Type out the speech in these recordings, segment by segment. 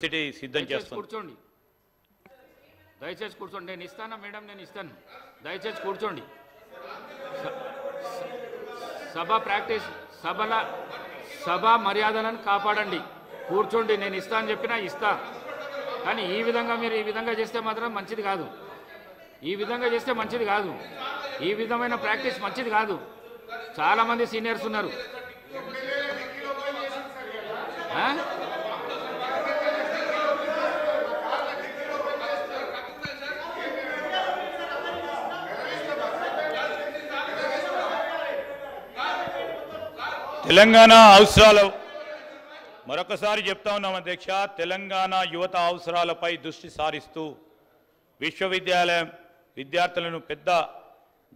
సిద్ధం చేస్తాను. కూర్చోండి, దయచేసి కూర్చోండి. నేను ఇస్తానా మేడం? నేను ఇస్తాను, దయచేసి కూర్చోండి. సభ ప్రాక్టీస్, సభ మర్యాదలను కాపాడండి. కూర్చోండి. నేను ఇస్తా అని చెప్పినా ఇస్తా, కానీ మీరు ఈ విధంగా చేస్తే మాత్రం మంచిది కాదు. ఈ విధంగా చేస్తే మంచిది కాదు. ఈ విధమైన ప్రాక్టీస్ మంచిది కాదు. చాలామంది సీనియర్స్ ఉన్నారు. తెలంగాణ అవసరాలు మరొకసారి చెప్తా ఉన్నాం అధ్యక్ష. తెలంగాణ యువత అవసరాలపై దృష్టి సారిస్తూ విశ్వవిద్యాలయం విద్యార్థులను పెద్ద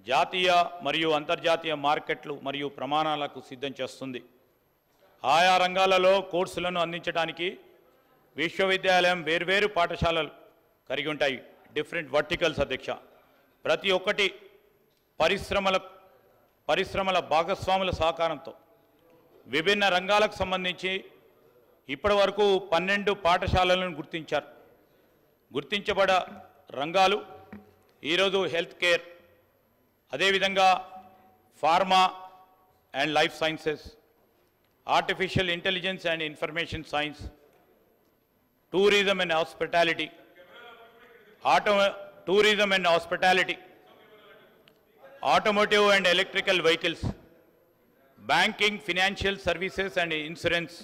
జాతీయ మరియు అంతర్జాతీయ మార్కెట్లు మరియు ప్రమాణాలకు సిద్ధం చేస్తుంది. ఆయా రంగాలలో కోర్సులను అందించడానికి విశ్వవిద్యాలయం వేర్వేరు పాఠశాలలు కలిగి ఉంటాయి, డిఫరెంట్ వర్టికల్స్ అధ్యక్ష. ప్రతి ఒక్కటి పరిశ్రమల భాగస్వాముల సహకారంతో విభిన్న రంగాలకు సంబంధించి ఇప్పటి వరకు 12 పాఠశాలలను గుర్తించబడ రంగాలు ఈరోజు హెల్త్ కేర్, అదేవిధంగా pharma and life sciences, artificial intelligence and information science, tourism and hospitality, automotive and electrical vehicles, banking, financial services and insurance,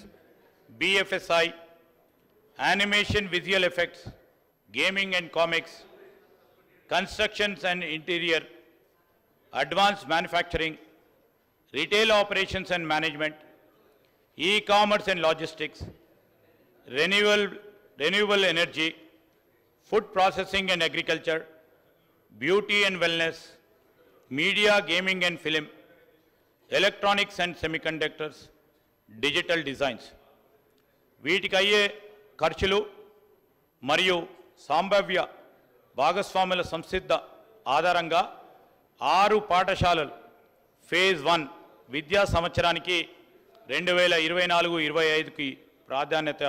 BFSI, animation, visual effects, gaming and comics, constructions and interior, advanced manufacturing, retail operations and management, e-commerce and logistics, renewable energy, food processing and agriculture, beauty and wellness, media, gaming and film, electronics and semiconductors, digital designs. వీటికి అయ్యే ఖర్చులు మరియు సంభావ్య భాగస్వాముల సంసిద్ధ ఆధారంగా 6 పాఠశాలలు phase 1 విద్యా సంవత్సరానికి 2024-25కి ప్రాధాన్యత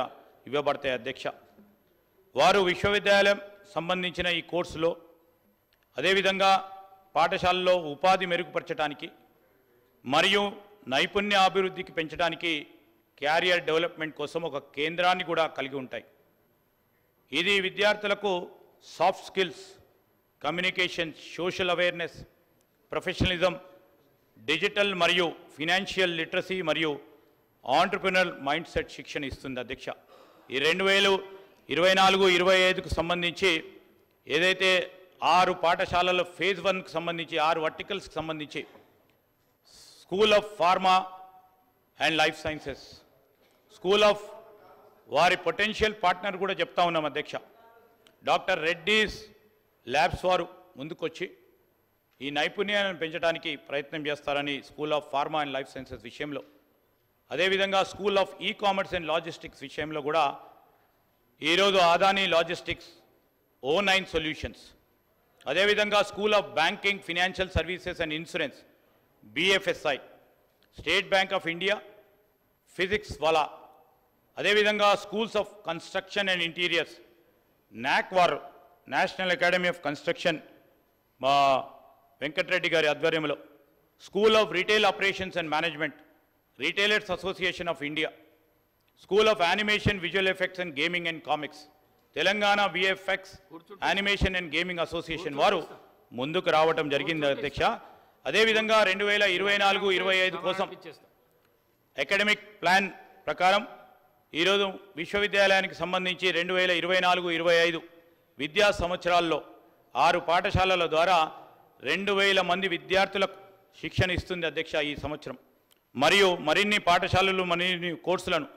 ఇవ్వబడతాయి అధ్యక్ష. వారు విశ్వవిద్యాలయం సంబంధించిన ఈ కోర్సులో అదేవిధంగా పాఠశాలలో ఉపాధి మెరుగుపరచడానికి మరియు నైపుణ్య అభివృద్ధికి పెంచడానికి క్యారియర్ డెవలప్మెంట్ కోసం ఒక కేంద్రాన్ని కూడా కలిగి ఉంటాయి. ఇది విద్యార్థులకు soft skills, communication, social awareness, professionalism, digital మరియు ఫినాన్షియల్ లిటరసీ మరియు ఆంటర్ప్రినర్ మైండ్ సెట్ శిక్షణ ఇస్తుంది అధ్యక్ష. ఈ 2024-25కు సంబంధించి ఏదైతే 6 పాఠశాలల ఫేజ్ 1కు సంబంధించి 6 వర్టికల్స్కి సంబంధించి school of pharma and life sciences, school of వారి పొటెన్షియల్ పార్ట్నర్ కూడా చెప్తా ఉన్నాం అధ్యక్ష. డాక్టర్ రెడ్డీస్ ల్యాబ్స్ వారు ముందుకొచ్చి ఈ నైపుణ్యాలను పెంచడానికి ప్రయత్నం చేస్తారని school of pharma and life sciences విషయంలో, అదేవిధంగా school of e-commerce and logistics విషయంలో కూడా ఈరోజు అదానీ లాజిస్టిక్స్, O9 సొల్యూషన్స్, అదేవిధంగా school of banking, financial services and insurance, BFSI, State Bank of India, Physics Wallah, అదేవిధంగా schools of construction and interiors, NAC వారు national academy of construction మా వెంకటరెడ్డి గారి ఆధ్వర్యంలో, school of retail operations and management, retailers association of India, school of animation, visual effects and gaming and comics, Telangana VFX animation and gaming association వారు ముందుకు రావటం జరిగింది అధ్యక్ష. అదేవిధంగా 2024-25 కోసం అకాడమిక్ ప్లాన్ ప్రకారం ఈరోజు విశ్వవిద్యాలయానికి సంబంధించి 2024-25 విద్యా సంవత్సరాల్లో 6 పాఠశాలల ద్వారా 2000 మంది విద్యార్థులకు శిక్షణ ఇస్తుంది అధ్యక్ష ఈ సంవత్సరం. మరియు మరిన్ని పాఠశాలలు మరిన్ని కోర్సులను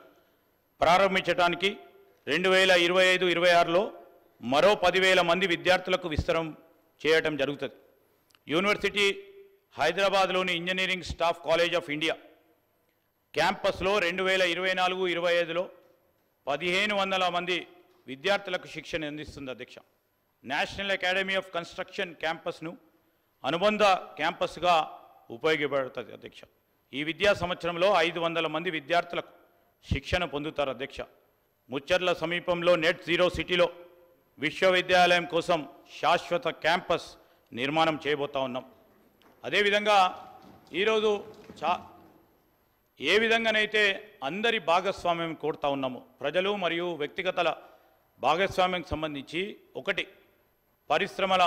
ప్రారంభించడానికి 2025-26లో మరో 10,000 మంది విద్యార్థులకు విస్తరం చేయటం జరుగుతుంది. యూనివర్సిటీ హైదరాబాద్లోని engineering staff college of India క్యాంపస్లో 2024-25లో 1,500 మంది విద్యార్థులకు శిక్షణ అందిస్తుంది అధ్యక్ష. నేషనల్ అకాడమీ ఆఫ్ కన్స్ట్రక్షన్ క్యాంపస్ను అనుబంధ క్యాంపస్గా ఉపయోగపడుతుంది అధ్యక్ష. ఈ విద్యా సంవత్సరంలో 500 మంది విద్యార్థులకు శిక్షణ పొందుతారు అధ్యక్ష. ముచ్చర్ల సమీపంలో నెట్ జీరో సిటీలో విశ్వవిద్యాలయం కోసం శాశ్వత క్యాంపస్ నిర్మాణం చేయబోతా ఉన్నాం. అదేవిధంగా ఈరోజు ఏ విధంగానైతే అందరి భాగస్వామ్యం కోరుతా ఉన్నాము, ప్రజలు మరియు వ్యక్తిగతల భాగస్వామ్యం సంబంధించి ఒకటి పరిశ్రమల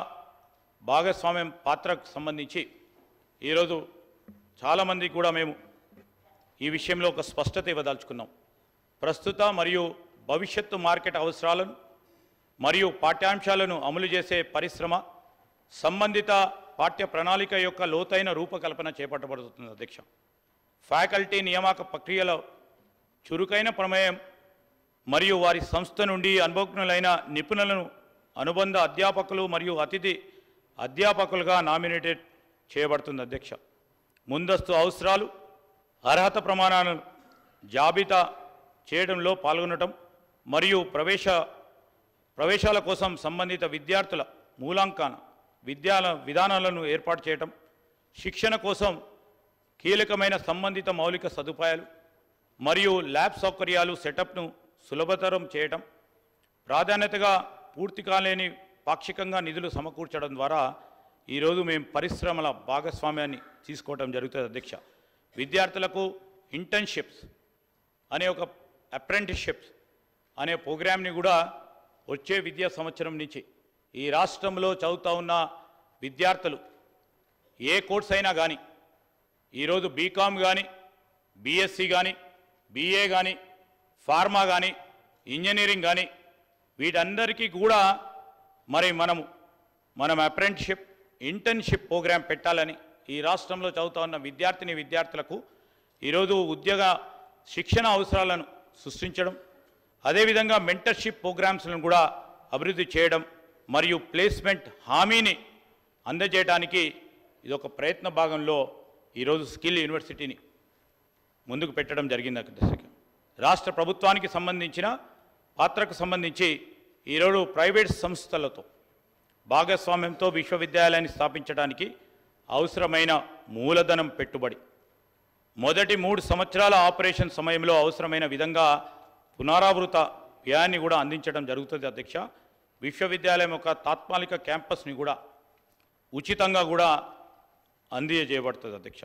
భాగస్వామ్యం పాత్రకు సంబంధించి ఈరోజు చాలామంది కూడా మేము ఈ విషయంలో ఒక స్పష్టత ఇవ్వదలుచుకున్నాం. ప్రస్తుత మరియు భవిష్యత్తు మార్కెట్ అవసరాలను మరియు పాఠ్యాంశాలను అమలు చేసే పరిశ్రమ సంబంధిత పాఠ్య ప్రణాళిక యొక్క లోతైన రూపకల్పన చేపట్టబడుతుంది. అధ్యక్ష, ఫ్యాకల్టీ నియామక ప్రక్రియలో చురుకైన ప్రమేయం మరియు వారి సంస్థ నుండి అనుభవజ్ఞులైన నిపుణులను అనుబంధ అధ్యాపకులు మరియు అతిథి అధ్యాపకులుగా నామినేటెడ్ చేయబడుతుంది. అధ్యక్ష, ముందస్తు అవసరాలు అర్హత ప్రమాణాలను జాబితా చేయడంలో పాల్గొనడం మరియు ప్రవేశాల కోసం సంబంధిత విద్యార్థుల మూలాంకన విధానాలను ఏర్పాటు చేయటం, శిక్షణ కోసం కీలకమైన సంబంధిత మౌలిక సదుపాయాలు మరియు ల్యాబ్ సౌకర్యాలు సెటప్ను సులభతరం చేయటం, ప్రాధాన్యతగా పూర్తి కాలేని పాక్షికంగా నిధులు సమకూర్చడం ద్వారా ఈరోజు మేము పరిశ్రమల భాగస్వామ్యాన్ని తీసుకోవడం జరుగుతుంది. అధ్యక్ష, విద్యార్థులకు ఇంటర్న్షిప్స్ అనే ఒక అప్రెంటిస్షిప్స్ అనే ప్రోగ్రామ్ని కూడా వచ్చే విద్యా సంవత్సరం నుంచి ఈ రాష్ట్రంలో చదువుతూ ఉన్న విద్యార్థులు ఏ కోర్స్ అయినా కానీ ఈరోజు బీకామ్ కానీ బీఎస్సీ కానీ బీఏ కానీ ఫార్మా కానీ ఇంజనీరింగ్ కానీ వీటందరికీ కూడా మరి మనం అప్రెంటిస్షిప్ ఇంటర్న్షిప్ ప్రోగ్రాం పెట్టాలని ఈ రాష్ట్రంలో చదువుతూ ఉన్న విద్యార్థులకు ఈరోజు ఉద్యోగ శిక్షణ అవసరాలను సృష్టించడం, అదేవిధంగా మెంటర్షిప్ ప్రోగ్రామ్స్లను కూడా అభివృద్ధి చేయడం మరియు ప్లేస్మెంట్ హామీని అందజేయడానికి ఇదొక ప్రయత్న భాగంలో ఈరోజు స్కిల్ యూనివర్సిటీని ముందుకు పెట్టడం జరిగింది. రాష్ట్ర ప్రభుత్వానికి సంబంధించిన పాత్రకు సంబంధించి ఈరోజు ప్రైవేట్ సంస్థలతో భాగస్వామ్యంతో విశ్వవిద్యాలయాన్ని స్థాపించడానికి అవసరమైన మూలధనం పెట్టుబడి మొదటి 3 సంవత్సరాల ఆపరేషన్ సమయంలో అవసరమైన విధంగా పునరావృత వ్యయాన్ని కూడా అందించడం జరుగుతుంది. అధ్యక్ష, విశ్వవిద్యాలయం యొక్క తాత్కాలిక క్యాంపస్ని కూడా ఉచితంగా కూడా అందజేయబడుతుంది. అధ్యక్ష,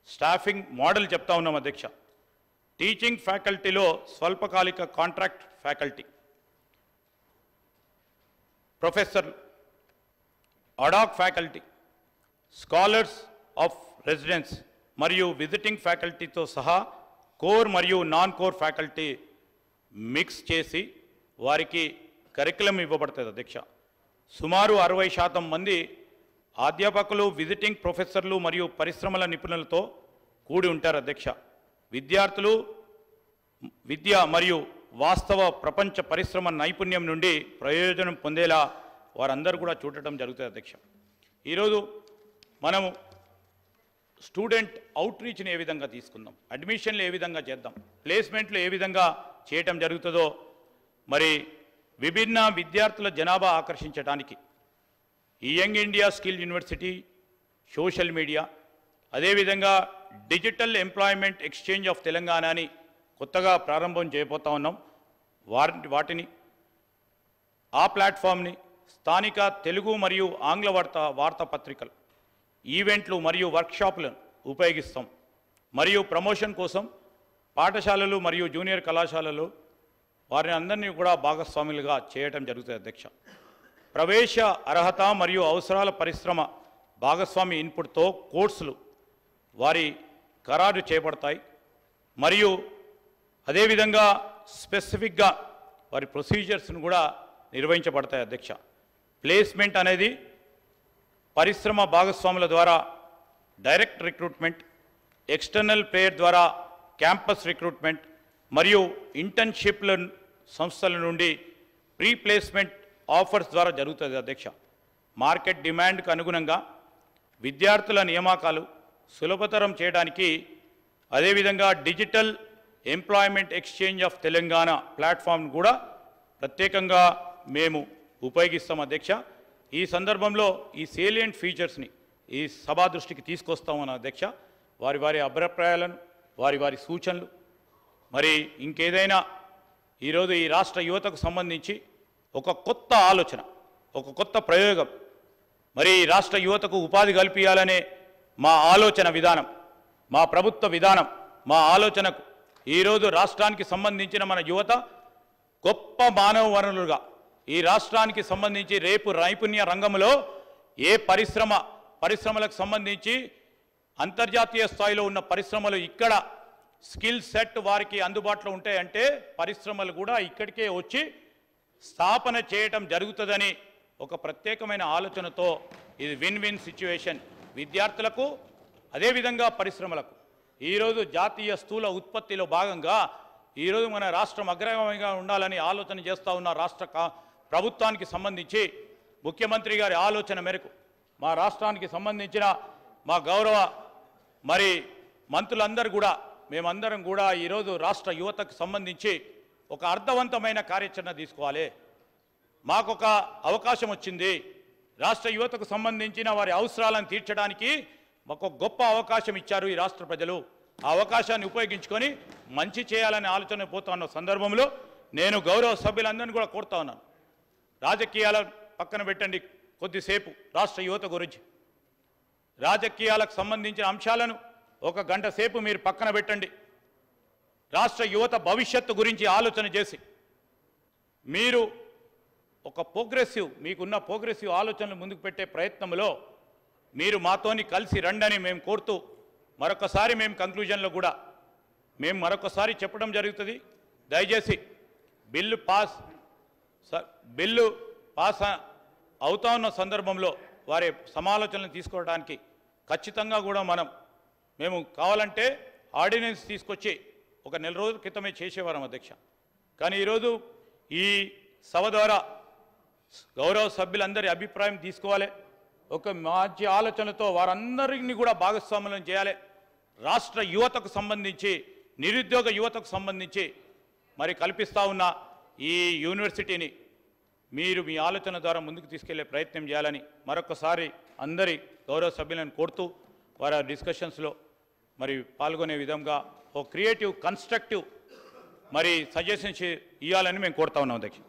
స్టాఫింగ్ మోడల్ చెప్తా ఉన్నాం. అధ్యక్ష, టీచింగ్ ఫ్యాకల్టీలో స్వల్పకాలిక contract faculty, professor, ad hoc faculty, scholars of residence మరియు విజిటింగ్ ఫ్యాకల్టీతో సహా కోర్ మరియు నాన్ కోర్ ఫ్యాకల్టీ మిక్స్ చేసి వారికి కరికులం ఇవ్వబడుతుంది. అధ్యక్ష, సుమారు 60% మంది అధ్యాపకులు, విజిటింగ్ ప్రొఫెసర్లు మరియు పరిశ్రమల నిపుణులతో కూడి ఉంటారు. అధ్యక్ష, విద్యార్థులు విద్య మరియు వాస్తవ ప్రపంచ పరిశ్రమ నైపుణ్యం నుండి ప్రయోజనం పొందేలా వారందరూ కూడా చూడటం జరుగుతుంది. అధ్యక్ష, ఈరోజు మనము స్టూడెంట్ అవుట్రీచ్ని ఏ విధంగా తీసుకుందాం, అడ్మిషన్లు ఏ విధంగా చేద్దాం, ప్లేస్మెంట్లు ఏ విధంగా చేయటం జరుగుతుందో మరి విభిన్న విద్యార్థుల జనాభా ఆకర్షించడానికి ఈ young India skill university, social media, అదేవిధంగా digital employment exchange of Telangana అని కొత్తగా ప్రారంభం చేయబోతా ఉన్నాం. వాటిని ఆ ప్లాట్ఫామ్ని స్థానిక తెలుగు మరియు ఆంగ్ల వార్తాపత్రికలు, ఈవెంట్లు మరియు వర్క్షాపులను ఉపయోగిస్తాం. మరియు ప్రమోషన్ కోసం పాఠశాలలు మరియు జూనియర్ కళాశాలలు వారిని అందరినీ కూడా భాగస్వాములుగా చేయటం జరుగుతుంది. అధ్యక్ష, ప్రవేశ అర్హత మరియు అవసరాల పరిశ్రమ భాగస్వామి ఇన్పుట్తో కోర్సులు వారి ఖరారు చేయబడతాయి మరియు అదేవిధంగా స్పెసిఫిక్గా వారి ప్రొసీజర్స్ను కూడా నిర్వహించబడతాయి. అధ్యక్ష, ప్లేస్మెంట్ అనేది పరిశ్రమ భాగస్వాముల ద్వారా డైరెక్ట్ రిక్రూట్మెంట్, ఎక్స్టర్నల్ ప్లేయర్ ద్వారా క్యాంపస్ రిక్రూట్మెంట్ మరియు ఇంటర్న్షిప్ల సంస్థల నుండి ప్రీ ప్లేస్మెంట్ ఆఫర్స్ ద్వారా జరుగుతుంది. అధ్యక్ష, మార్కెట్ డిమాండ్కు అనుగుణంగా విద్యార్థుల నియామకాలు సులభతరం చేయడానికి అదేవిధంగా digital employment exchange of Telangana platform కూడా ప్రత్యేకంగా మేము ఉపయోగిస్తాం. అధ్యక్ష, ఈ సందర్భంలో ఈ సేలియంట్ ఫీచర్స్ని ఈ సభా దృష్టికి తీసుకొస్తామన్న అధ్యక్ష. వారి అభిప్రాయాలను, వారి సూచనలు, మరి ఇంకేదైనా ఈరోజు ఈ రాష్ట్ర యువతకు సంబంధించి ఒక కొత్త ఆలోచన, ఒక కొత్త ప్రయోగం, మరి ఈ రాష్ట్ర యువతకు ఉపాధి కల్పించాలనే మా ఆలోచన విధానం, మా ప్రభుత్వ విధానం, మా ఆలోచనకు ఈరోజు రాష్ట్రానికి సంబంధించిన మన యువత గొప్ప మానవ వనరులుగా, ఈ రాష్ట్రానికి సంబంధించి రేపు నైపుణ్య రంగంలో ఏ పరిశ్రమలకు సంబంధించి అంతర్జాతీయ స్థాయిలో ఉన్న పరిశ్రమలు ఇక్కడ స్కిల్ సెట్ వారికి అందుబాటులో ఉంటాయంటే పరిశ్రమలు కూడా ఇక్కడికే వచ్చి స్థాపన చేయటం జరుగుతుందని ఒక ప్రత్యేకమైన ఆలోచనతో ఇది విన్ విన్ సిచ్యువేషన్ విద్యార్థులకు, అదేవిధంగా పరిశ్రమలకు. ఈరోజు జాతీయ స్థూల ఉత్పత్తిలో భాగంగా ఈరోజు మన రాష్ట్రం అగ్రగామిగా ఉండాలని ఆలోచన చేస్తూ ఉన్న రాష్ట్ర ప్రభుత్వానికి సంబంధించి ముఖ్యమంత్రి గారి ఆలోచన మేరకు మా రాష్ట్రానికి సంబంధించిన మా గౌరవ మరి మంత్రులందరూ కూడా మేమందరం కూడా ఈరోజు రాష్ట్ర యువతకు సంబంధించి ఒక అర్థవంతమైన కార్యాచరణ తీసుకోవాలి. మాకొక అవకాశం వచ్చింది, రాష్ట్ర యువతకు సంబంధించిన వారి అవసరాలను తీర్చడానికి మాకు గొప్ప అవకాశం ఇచ్చారు ఈ రాష్ట్ర ప్రజలు. ఆ అవకాశాన్ని ఉపయోగించుకొని మంచి చేయాలనే ఆలోచన పోతున్న సందర్భంలో నేను గౌరవ సభ్యులందరినీ కూడా కోరుతా ఉన్నాను, రాజకీయాల పక్కన పెట్టండి కొద్దిసేపు, రాష్ట్ర యువత గురించి రాజకీయాలకు సంబంధించిన అంశాలను ఒక గంట సేపు మీరు పక్కన పెట్టండి. రాష్ట్ర యువత భవిష్యత్తు గురించి ఆలోచన చేసి మీరు ఒక మీకున్న ప్రోగ్రెసివ్ ఆలోచనలు ముందుకు పెట్టే ప్రయత్నంలో మీరు మాతోని కలిసి రండని మేము కోరుతూ మరొకసారి మేము కంక్లూజన్లో కూడా మేము మరొకసారి చెప్పడం జరుగుతుంది. దయచేసి బిల్లు పాస్ అవుతా ఉన్న సందర్భంలో వారి సమాలోచనలు తీసుకోవడానికి ఖచ్చితంగా కూడా మేము కావాలంటే ఆర్డినెన్స్ తీసుకొచ్చి ఒక నెల రోజుల క్రితమే చేసేవారం అధ్యక్ష. కానీ ఈరోజు ఈ సభ ద్వారా గౌరవ సభ్యులందరి అభిప్రాయం తీసుకోవాలి, ఒక మంచి ఆలోచనతో వారందరినీ కూడా భాగస్వామ్యం చేయాలి. రాష్ట్ర యువతకు సంబంధించి, నిరుద్యోగ యువతకు సంబంధించి మరి కల్పిస్తూ ఉన్న ఈ యూనివర్సిటీని మీరు మీ ఆలోచన ద్వారా ముందుకు తీసుకెళ్లే ప్రయత్నం చేయాలని మరొకసారి అందరి గౌరవ సభ్యులను కోరుతూ వారి డిస్కషన్స్లో మరి పాల్గొనే విధంగా ఓ క్రియేటివ్ కన్స్ట్రక్టివ్ మరి సజెషన్స్ ఇవ్వాలని మేము కోరుతా ఉన్నాం అధ్యక్ష.